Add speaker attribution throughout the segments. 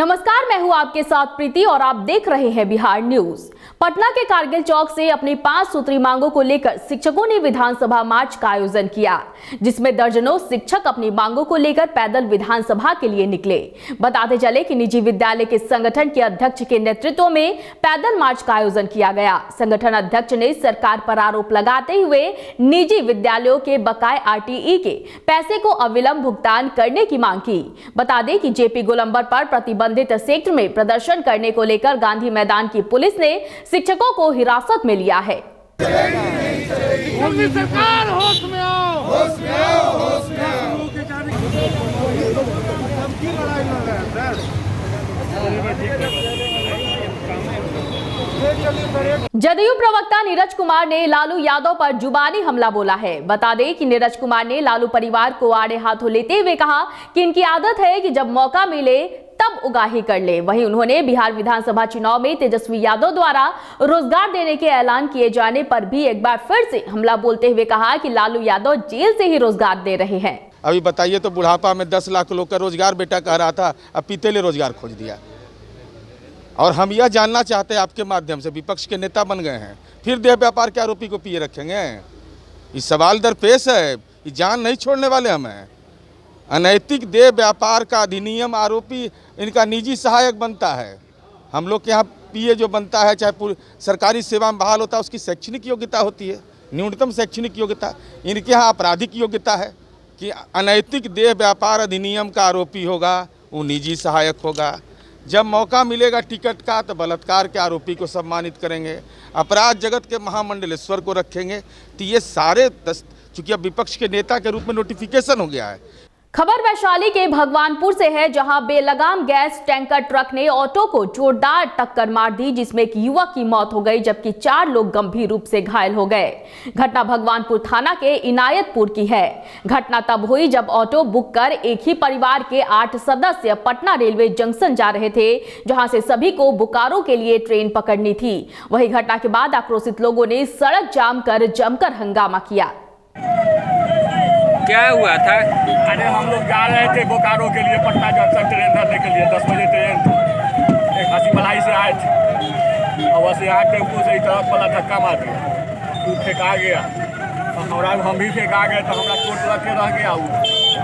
Speaker 1: नमस्कार, मैं हूं आपके साथ प्रीति और आप देख रहे हैं बिहार न्यूज। पटना के कारगिल चौक से अपनी 5 सूत्री मांगों को लेकर शिक्षकों ने विधानसभा मार्च का आयोजन किया, जिसमें दर्जनों शिक्षक अपनी मांगों को लेकर पैदल विधानसभा के लिए निकले। बताते चले कि निजी विद्यालय के संगठन के अध्यक्ष के नेतृत्व में पैदल मार्च का आयोजन किया गया। संगठन अध्यक्ष ने सरकार पर आरोप लगाते हुए निजी विद्यालयों के बकाये RTE के पैसे को अविलंब भुगतान करने की मांग की। बता दें कि JP गोलंबर पर प्रतिबंधित क्षेत्र में प्रदर्शन करने को लेकर गांधी मैदान की पुलिस ने शिक्षकों को हिरासत में लिया है।
Speaker 2: सरकार होश में आओ, होश में आओ, होश में आओ।
Speaker 1: जदयू प्रवक्ता नीरज कुमार ने लालू यादव पर जुबानी हमला बोला है। बता दें कि नीरज कुमार ने लालू परिवार को आड़े हाथों लेते हुए कहा कि इनकी आदत है कि जब मौका मिले तब उगाही कर ले। वहीं उन्होंने बिहार विधानसभा चुनाव में तेजस्वी यादव द्वारा रोजगार देने के ऐलान किए जाने पर भी एक बार फिर से हमला बोलते हुए कहा कि लालू यादव जेल से ही रोजगार दे रहे हैं।
Speaker 3: अभी बताइए तो बुढ़ापा में 10 लाख लोग का रोजगार बेटा कह रहा था, अब पीते ले रोजगार खोज दिया। और हम यह जानना चाहते हैं आपके माध्यम से, विपक्ष के नेता बन गए हैं, फिर देह व्यापार के आरोपी को पिए रखेंगे? ये सवाल दरपेश है, ये जान नहीं छोड़ने वाले हम हैं। अनैतिक देह व्यापार का अधिनियम आरोपी इनका निजी सहायक बनता है। हम लोग के यहाँ पिए जो बनता है, चाहे पूरी सरकारी सेवा में बहाल होता है, उसकी शैक्षणिक योग्यता होती है, न्यूनतम शैक्षणिक योग्यता। इनके यहाँ आपराधिक योग्यता है कि अनैतिक देह व्यापार अधिनियम का आरोपी होगा वो निजी सहायक होगा। जब मौका मिलेगा टिकट का तो बलात्कार के आरोपी को सम्मानित करेंगे, अपराध जगत के महामंडलेश्वर को रखेंगे। तो ये सारे चूंकि अब विपक्ष के नेता के रूप में नोटिफिकेशन हो गया है।
Speaker 1: खबर वैशाली के भगवानपुर से है, जहां बेलगाम गैस टैंकर ट्रक ने ऑटो को जोरदार टक्कर मार दी, जिसमें एक युवक की मौत हो गई जबकि 4 लोग गंभीर रूप से घायल हो गए। घटना भगवानपुर थाना के इनायतपुर की है। घटना तब हुई जब ऑटो बुक कर एक ही परिवार के 8 सदस्य पटना रेलवे जंक्शन जा रहे थे, जहां से सभी को बोकारो के लिए ट्रेन पकड़नी थी। वही घटना के बाद आक्रोशित लोगों ने सड़क जाम कर जमकर हंगामा किया।
Speaker 4: क्या हुआ था?
Speaker 2: अरे हम लोग जा रहे थे बोकारो के लिए, पटना जंक्शन ट्रेन धरने के लिए। 10 बजे ट्रेन थी, एक हंसी मलाई से आए थे और वैसे यहाँ टेम्पू से तरफ वाला धक्का मार दिया, टूट फेंका गया। हम भी फेंका गए तो हमारा चोट लग के रह गया,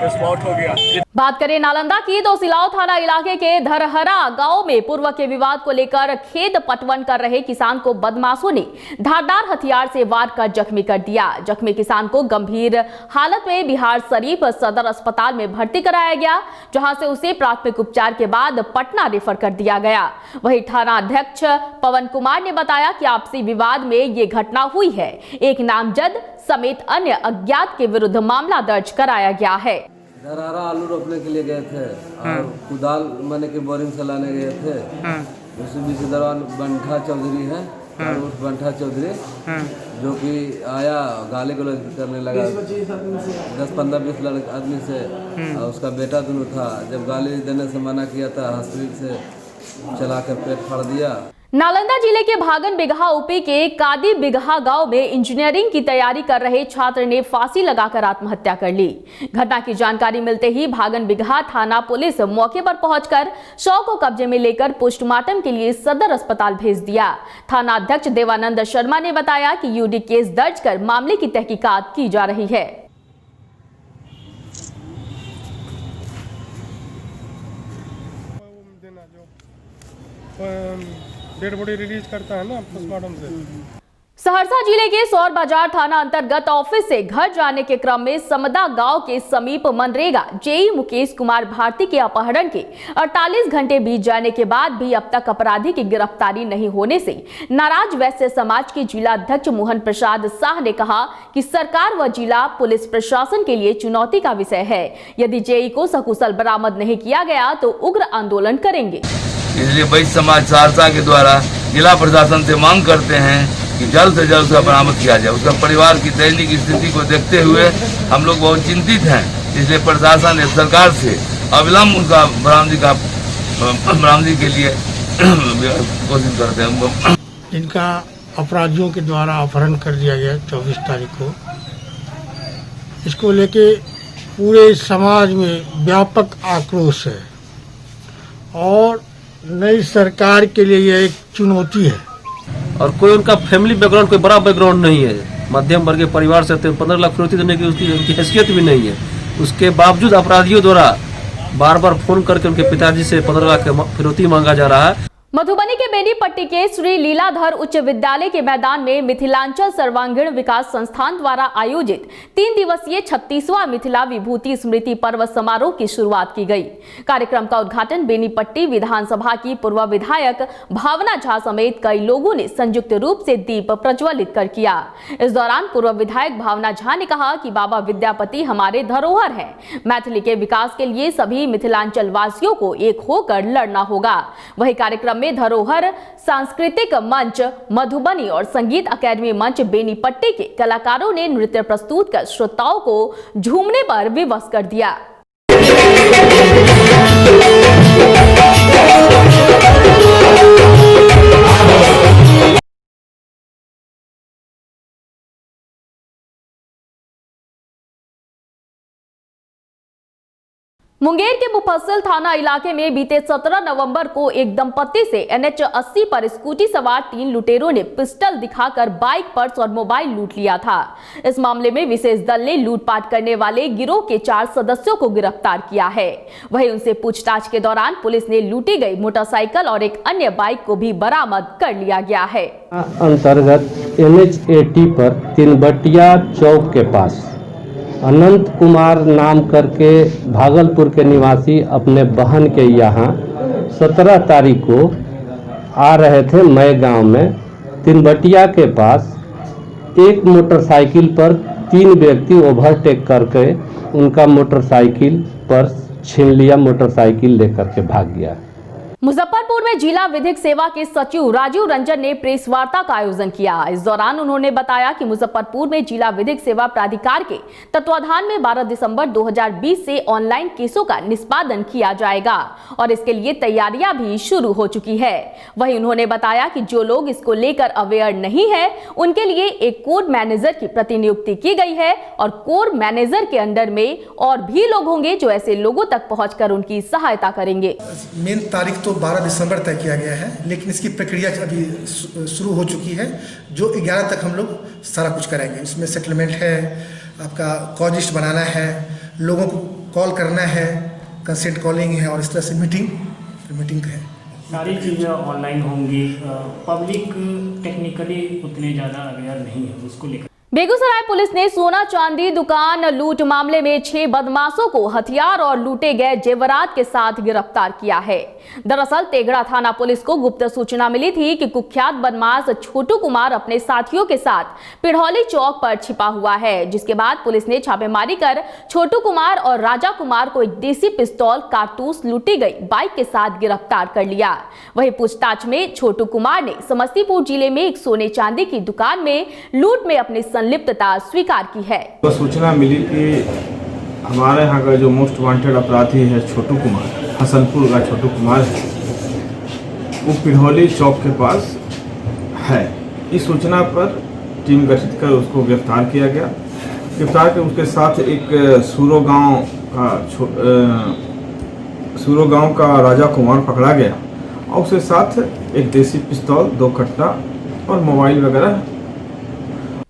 Speaker 2: स्पॉट हो गया।
Speaker 1: बात करें नालंदा की तो सिलाव थाना इलाके के धरहरा गांव में पूर्व के विवाद को लेकर खेत पटवन कर रहे किसान को बदमाशों ने धारदार हथियार से वार कर जख्मी कर दिया। जख्मी किसान को गंभीर हालत में बिहार शरीफ सदर अस्पताल में भर्ती कराया गया, जहां से उसे प्राथमिक उपचार के बाद पटना रेफर कर दिया गया। वहीं थाना अध्यक्ष पवन कुमार ने बताया कि आपसी विवाद में ये घटना हुई है। एक नामजद समेत अन्य अज्ञात के विरुद्ध मामला दर्ज कराया गया है।
Speaker 5: धरहरा आलू रोपने के लिए गए थे और कुदाल मैंने के बोरिंग से लाने गए थे। उसी बीच दौरान बंठा चौधरी है और उस बंठा चौधरी जो कि आया गाली गलौज करने लगा 10-15-20 आदमी से, और उसका बेटा दोनों था। जब गाली देने से मना किया था, हंसुली से चलाकर पेट फाड़ दिया।
Speaker 1: नालंदा जिले के भागन बिगहा ऊपी के कादी बिगहा गांव में इंजीनियरिंग की तैयारी कर रहे छात्र ने फांसी लगाकर आत्महत्या कर ली। घटना की जानकारी मिलते ही भागन बिगहा थाना पुलिस मौके पर पहुंचकर शव को कब्जे में लेकर पोस्टमार्टम के लिए सदर अस्पताल भेज दिया। थाना अध्यक्ष देवानंद शर्मा ने बताया कि यूडी केस दर्ज कर मामले की तहकीकात की जा रही है।
Speaker 6: डेड बॉडी रिलीज करता है ना पोस्टमार्टम से।
Speaker 1: सहरसा जिले के सौर बाजार थाना अंतर्गत ऑफिस से घर जाने के क्रम में समदा गांव के समीप मनरेगा जेई मुकेश कुमार भारती के अपहरण के 48 घंटे बीत जाने के बाद भी अब तक अपराधी की गिरफ्तारी नहीं होने से नाराज वैश्य समाज के जिला अध्यक्ष मोहन प्रसाद शाह ने कहा कि सरकार व जिला पुलिस प्रशासन के लिए चुनौती का विषय है। यदि जेई को सकुशल बरामद नहीं किया गया तो उग्र आंदोलन करेंगे।
Speaker 7: इसलिए वैश्य समाज सहरसा के द्वारा जिला प्रशासन से मांग करते हैं कि जल्द से जल्द उसका बरामद किया जाए। उसका परिवार की दैनिक स्थिति को देखते हुए हम लोग बहुत चिंतित हैं। इसलिए प्रशासन ने सरकार से अविलंब उनका बरामदी के लिए कोशिश करते हैं।
Speaker 6: इनका अपराधियों के द्वारा अपहरण कर दिया गया 24 तारीख को। इसको लेके पूरे समाज में व्यापक आक्रोश है और नई सरकार के लिए यह एक चुनौती है।
Speaker 4: और कोई उनका फैमिली बैकग्राउंड कोई बड़ा बैकग्राउंड नहीं है, मध्यम वर्गीय परिवार से 15 लाख फिरौती देने की उनकी हैसियत भी नहीं है। उसके बावजूद अपराधियों द्वारा बार बार फोन करके उनके पिताजी से 15 लाख फिरौती मांगा जा रहा है।
Speaker 1: मधुबनी के बेनीपट्टी के श्री लीलाधर उच्च विद्यालय के मैदान में मिथिलांचल सर्वांगीण विकास संस्थान द्वारा आयोजित 3 दिवसीय 36वां मिथिला विभूति स्मृति पर्व समारोह की शुरुआत की गई। कार्यक्रम का उद्घाटन बेनीपट्टी विधानसभा की पूर्व विधायक भावना झा समेत कई लोगों ने संयुक्त रूप से दीप प्रज्वलित कर किया। इस दौरान पूर्व विधायक भावना झा ने कहा कि बाबा विद्यापति हमारे धरोहर है। मैथिली के विकास के लिए सभी मिथिलांचल वासियों को एक होकर लड़ना होगा। वही कार्यक्रम में धरोहर सांस्कृतिक मंच मधुबनी और संगीत अकेडमी मंच बेनीपट्टी के कलाकारों ने नृत्य प्रस्तुत कर श्रोताओं को झूमने पर विवश कर दिया। मुंगेर के मुफस्सिल थाना इलाके में बीते 17 नवंबर को एक दंपत्ति से NH 80 पर स्कूटी सवार 3 लुटेरों ने पिस्टल दिखाकर बाइक, पर्स और मोबाइल लूट लिया था। इस मामले में विशेष दल ने लूटपाट करने वाले गिरोह के 4 सदस्यों को गिरफ्तार किया है। वहीं उनसे पूछताछ के दौरान पुलिस ने लूटी गई मोटरसाइकिल और एक अन्य बाइक को भी बरामद कर लिया गया है।
Speaker 8: अंतर्गत NH 80 पर तिनबटिया चौक के पास अनंत कुमार नाम करके भागलपुर के निवासी अपने बहन के यहाँ 17 तारीख को आ रहे थे। मई गांव में तिनबटिया के पास एक मोटरसाइकिल पर 3 व्यक्ति ओवरटेक करके उनका मोटरसाइकिल पर छीन लिया, मोटरसाइकिल लेकर के भाग गया।
Speaker 1: मुजफ्फरपुर में जिला विधिक सेवा के सचिव राजीव रंजन ने प्रेस वार्ता का आयोजन किया। इस दौरान उन्होंने बताया कि मुजफ्फरपुर में जिला विधिक सेवा प्राधिकार के तत्वाधान में 12 दिसंबर 2020 से ऑनलाइन केसों का निष्पादन किया जाएगा और इसके लिए तैयारियां भी शुरू हो चुकी है। वहीं उन्होंने बताया कि जो लोग इसको लेकर अवेयर नहीं है उनके लिए एक कोर मैनेजर की प्रतिनियुक्ति की गई है और कोर मैनेजर के अंडर में और भी लोग होंगे जो ऐसे लोगों तक पहुंचकर उनकी सहायता करेंगे।
Speaker 9: मेन तारीख तो 12 दिसंबर तय किया गया है, लेकिन इसकी प्रक्रिया अभी शुरू हो चुकी है जो 11 तक हम लोग सारा कुछ करेंगे। इसमें सेटलमेंट है, आपका कॉल लिस्ट बनाना है, लोगों को कॉल करना है, कंसेंट कॉलिंग है और इस तरह से मीटिंग है।
Speaker 10: सारी चीज़ें ऑनलाइन होंगी। पब्लिक टेक्निकली उतने ज़्यादा अवेयर नहीं है उसको लेकर।
Speaker 1: बेगूसराय पुलिस ने सोना चांदी दुकान लूट मामले में 6 बदमाशों को हथियार और लूटे गए जेवरात के साथ गिरफ्तार किया है। दरअसल तेघड़ा थाना पुलिस को गुप्त सूचना मिली थी कि कुख्यात बदमाश छोटू कुमार अपने साथियों के साथ पिढ़ौली चौक पर छिपा हुआ है, जिसके बाद पुलिस ने छापेमारी कर छोटू कुमार और राजा कुमार को एक देसी पिस्तौल, कारतूस, लूटी गई बाइक के साथ गिरफ्तार कर लिया। वहीं पूछताछ में छोटू कुमार ने समस्तीपुर जिले में एक सोने चांदी की दुकान में लूट में अपनी संलिप्तता स्वीकार की है।
Speaker 11: तो सूचना मिली कि हमारे यहाँ का जो मोस्ट वांटेड अपराधी है छोटू कुमार, हसनपुर का छोटू कुमार है, वो पिढ़ौली चौक के पास है। इस सूचना पर टीम गठित कर उसको गिरफ्तार किया गया। गिरफ्तार के उसके साथ एक सूरो गांव का राजा कुमार पकड़ा गया और उसके साथ एक देसी पिस्तौल, 2 कट्टा और मोबाइल वगैरह।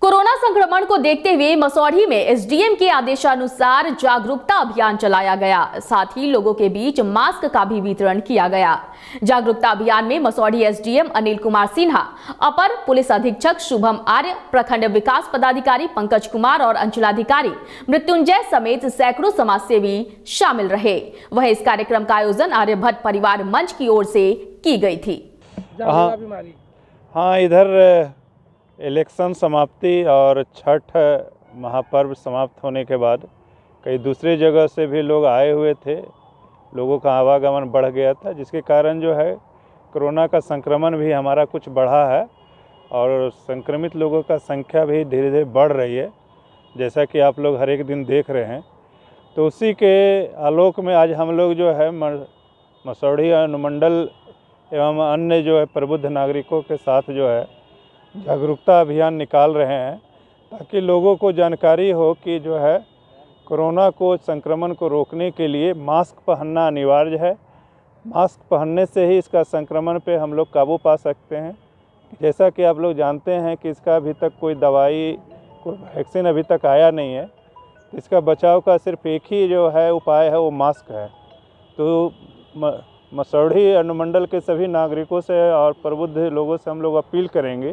Speaker 1: कोरोना संक्रमण को देखते हुए मसौढ़ी में एसडीएम के आदेशानुसार जागरूकता अभियान चलाया गया। साथ ही लोगों के बीच मास्क का भी वितरण किया गया। जागरूकता अभियान में मसौढ़ी एसडीएम अनिल कुमार सिन्हा, अपर पुलिस अधीक्षक शुभम आर्य, प्रखंड विकास पदाधिकारी पंकज कुमार और अंचलाधिकारी मृत्युंजय समेत सैकड़ों समाजसेवी शामिल रहे। वहीं इस कार्यक्रम का आयोजन आर्यभट्ट परिवार मंच की ओर से की गई थी।
Speaker 12: हाँ, इधर इलेक्शन समाप्ति और छठ महापर्व समाप्त होने के बाद कई दूसरे जगह से भी लोग आए हुए थे। लोगों का आवागमन बढ़ गया था, जिसके कारण जो है कोरोना का संक्रमण भी हमारा कुछ बढ़ा है और संक्रमित लोगों का संख्या भी धीरे धीरे बढ़ रही है, जैसा कि आप लोग हर एक दिन देख रहे हैं। तो उसी के आलोक में आज हम लोग जो है मसौढ़ी अनुमंडल एवं अन्य जो है प्रबुद्ध नागरिकों के साथ जो है जागरूकता अभियान निकाल रहे हैं, ताकि लोगों को जानकारी हो कि जो है कोरोना को संक्रमण को रोकने के लिए मास्क पहनना अनिवार्य है, मास्क पहनने से ही इसका संक्रमण पे हम लोग काबू पा सकते हैं। जैसा कि आप लोग जानते हैं कि इसका अभी तक कोई दवाई, कोई वैक्सीन अभी तक आया नहीं है। इसका बचाव का सिर्फ एक ही जो है उपाय है, वो मास्क है। तो मसौढ़ी अनुमंडल के सभी नागरिकों से और प्रबुद्ध लोगों से हम लोग अपील करेंगे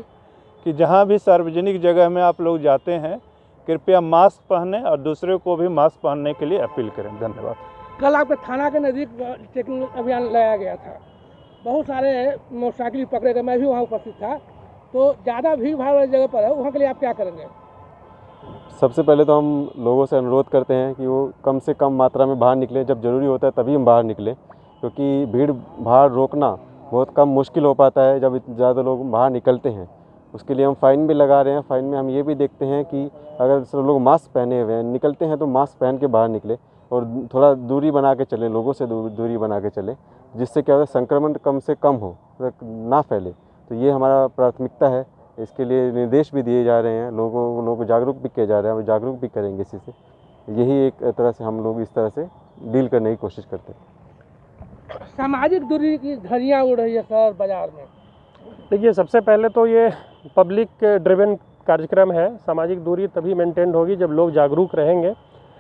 Speaker 12: कि जहाँ भी सार्वजनिक जगह में आप लोग जाते हैं, कृपया मास्क पहनें और दूसरे को भी मास्क पहनने के लिए अपील करें। धन्यवाद।
Speaker 13: कल आपके थाना के नज़दीक चेकिंग अभियान लगाया गया था, बहुत सारे मोटरसाइकिल पकड़े गए, मैं भी वहाँ उपस्थित था। तो ज़्यादा भीड़ भाड़ वाली जगह पर है, वहाँ के लिए आप क्या करेंगे?
Speaker 14: सबसे पहले तो हम लोगों से अनुरोध करते हैं कि वो कम से कम मात्रा में बाहर निकलें, जब ज़रूरी होता है तभी हम बाहर निकलें, क्योंकि भीड़ भाड़ रोकना बहुत कम मुश्किल हो पाता है जब ज़्यादा लोग बाहर निकलते हैं। उसके लिए हम फ़ाइन भी लगा रहे हैं। फ़ाइन में हम ये भी देखते हैं कि अगर सब लोग मास्क पहने हुए हैं निकलते हैं तो मास्क पहन के बाहर निकले और थोड़ा दूरी बना के चलें, लोगों से दूरी बना के चलें, जिससे क्या होता है संक्रमण कम से कम हो, ना फैले। तो ये हमारा प्राथमिकता है। इसके लिए निर्देश भी दिए जा रहे हैं, लोगों को जागरूक भी किया जा रहा है, हम जागरूक भी करेंगे इसी से। यही एक तरह से हम लोग इस तरह से डील करने की कोशिश करते हैं।
Speaker 13: सामाजिक दूरी की धज्जियां उड़ रही है शहर बाजार में।
Speaker 15: देखिए, सबसे पहले तो ये पब्लिक ड्रिवन कार्यक्रम है। सामाजिक दूरी तभी मेंटेन होगी जब लोग जागरूक रहेंगे।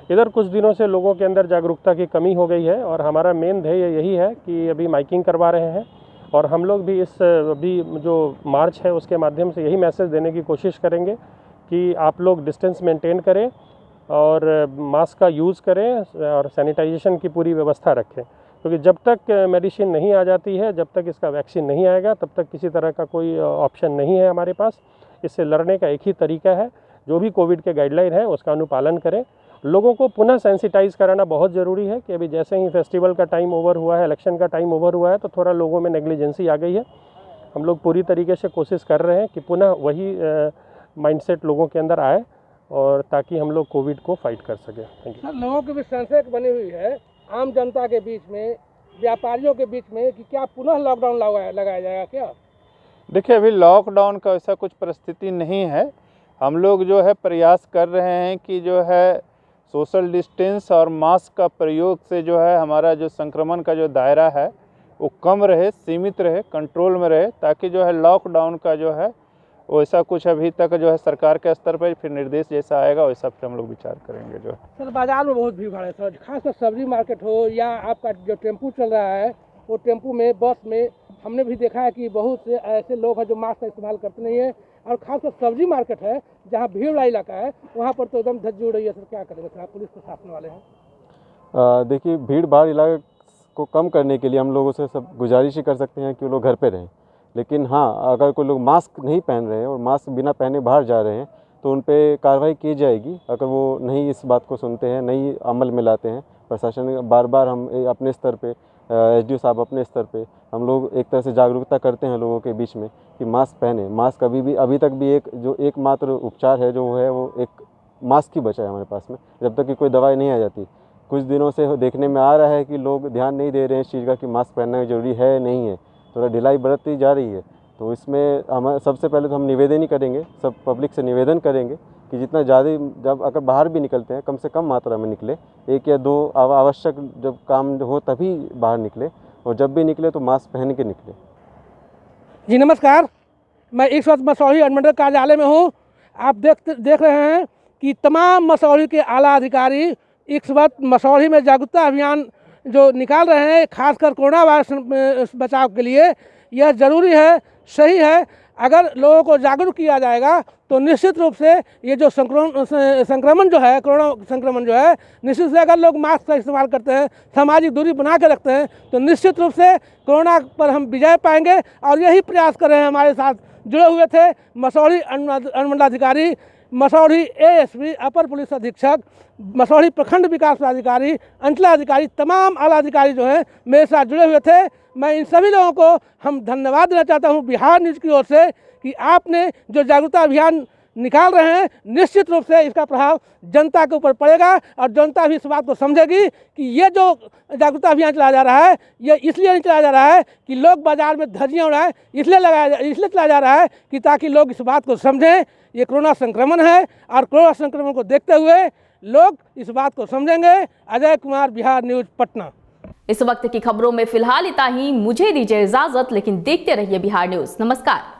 Speaker 15: इधर कुछ दिनों से लोगों के अंदर जागरूकता की कमी हो गई है और हमारा मेन ध्येय यही है कि अभी माइकिंग करवा रहे हैं और हम लोग भी इस अभी जो मार्च है उसके माध्यम से यही मैसेज देने की कोशिश करेंगे कि आप लोग डिस्टेंस मेंटेन करें और मास्क का यूज़ करें और सैनिटाइजेशन की पूरी व्यवस्था रखें, क्योंकि जब तक मेडिसिन नहीं आ जाती है, जब तक इसका वैक्सीन नहीं आएगा, तब तक किसी तरह का कोई ऑप्शन नहीं है हमारे पास। इससे लड़ने का एक ही तरीका है, जो भी कोविड के गाइडलाइन है उसका अनुपालन करें। लोगों को पुनः सेंसिटाइज़ कराना बहुत ज़रूरी है कि अभी जैसे ही फेस्टिवल का टाइम ओवर हुआ है, इलेक्शन का टाइम ओवर हुआ है, तो थोड़ा लोगों में नेग्लिजेंसी आ गई है। हम लोग पूरी तरीके से कोशिश कर रहे हैं कि पुनः वही माइंडसेट लोगों के अंदर आए और ताकि हम लोग कोविड को फाइट कर सकें। Thank you.
Speaker 13: सर, लोगों के बीच संशय बनी हुई है, आम जनता के बीच में, व्यापारियों के बीच में, कि क्या पुनः लॉकडाउन लगाया जाएगा क्या?
Speaker 12: देखिए, अभी लॉकडाउन का ऐसा कुछ परिस्थिति नहीं है। हम लोग जो है प्रयास कर रहे हैं कि जो है सोशल डिस्टेंस और मास्क का प्रयोग से जो है हमारा जो संक्रमण का जो दायरा है वो कम रहे, सीमित रहे, कंट्रोल में रहे, ताकि जो है लॉकडाउन का जो है वैसा कुछ अभी तक जो है सरकार के स्तर पर फिर निर्देश जैसा आएगा वैसा फिर हम लोग विचार करेंगे। जो है
Speaker 13: सर, बाजार में बहुत भीड़ भाड़ है सर, खासकर सब्जी मार्केट हो या आपका जो टेम्पू चल रहा है, वो टेम्पू में, बस में हमने भी देखा है कि बहुत से ऐसे लोग हैं जो मास्क का इस्तेमाल करते नहीं है, और खासकर सब्जी मार्केट है जहाँ भीड़ वाला इलाका है, वहाँ पर तो एकदम धज्जी उड़ रही है। सर, क्या करेंगे सर, आप पुलिस प्रशासन वाले हैं?
Speaker 14: देखिए, भीड़ भाड़ इलाके को कम करने के लिए हम लोगों से सब गुजारिश ही कर सकते हैं कि वो लोग घर पे रहें। लेकिन हाँ, अगर कोई लोग मास्क नहीं पहन रहे हैं और मास्क बिना पहने बाहर जा रहे हैं तो उन पे कार्रवाई की जाएगी। अगर वो नहीं इस बात को सुनते हैं, नहीं अमल में लाते हैं, प्रशासन बार बार हम अपने स्तर पे, SDO साहब अपने स्तर पे हम लोग एक तरह से जागरूकता करते हैं लोगों के बीच में कि मास्क पहने। मास्क अभी तक भी एकमात्र उपचार है जो है वो एक मास्क ही बचा है हमारे पास में, जब तक कि कोई दवाई नहीं आ जाती। कुछ दिनों से देखने में आ रहा है कि लोग ध्यान नहीं दे रहे हैं इस चीज़ का कि मास्क पहनना जरूरी है नहीं है, थोड़ा ढिलाई बरतती जा रही है। तो इसमें हम सबसे पहले तो हम निवेदन ही करेंगे, सब पब्लिक से निवेदन करेंगे कि जितना ज़्यादा, जब अगर बाहर भी निकलते हैं कम से कम मात्रा में निकले, 1 या 2 आवश्यक जब काम हो तभी बाहर निकले, और जब भी निकले तो मास्क पहन के निकले।
Speaker 13: जी नमस्कार, मैं इस वक्त मसौढ़ी अनुमंडल कार्यालय में हूँ। आप देख रहे हैं कि तमाम मसौढ़ी के आला अधिकारी इस वक्त मसौढ़ी में जागरूकता अभियान जो निकाल रहे हैं, खासकर कोरोना वायरस बचाव के लिए। यह ज़रूरी है, सही है। अगर लोगों को जागरूक किया जाएगा तो निश्चित रूप से ये जो संक्रमण जो है, कोरोना संक्रमण जो है, निश्चित से अगर लोग मास्क का इस्तेमाल करते हैं, सामाजिक दूरी बना के रखते हैं, तो निश्चित रूप से कोरोना पर हम विजय पाएंगे। और यही प्रयास कर रहे हैं। हमारे साथ जुड़े हुए थे मसौढ़ी अनुमंडलाधिकारी, मसौढ़ी ASP, अपर पुलिस अधीक्षक, मसौढ़ी प्रखंड विकास पदाधिकारी, अंचलाधिकारी, तमाम आला अधिकारी जो हैं मेरे साथ जुड़े हुए थे। मैं इन सभी लोगों को हम धन्यवाद देना चाहता हूं बिहार न्यूज़ की ओर से कि आपने जो जागरूकता अभियान निकाल रहे हैं, निश्चित रूप से इसका प्रभाव जनता के ऊपर पड़ेगा और जनता भी इस बात को समझेगी कि ये जो जागरूकता अभियान चलाया जा रहा है, ये इसलिए नहीं चलाया जा रहा है कि लोग बाजार में धज्जियां उड़ाएं, इसलिए चलाया जा रहा है कि ताकि लोग इस बात को समझें ये कोरोना संक्रमण है, और कोरोना संक्रमण को देखते हुए लोग इस बात को समझेंगे। अजय कुमार, बिहार न्यूज़, पटना।
Speaker 1: इस वक्त की खबरों में फिलहाल इतना ही। मुझे दीजिए इजाजत, लेकिन देखते रहिए बिहार न्यूज। नमस्कार।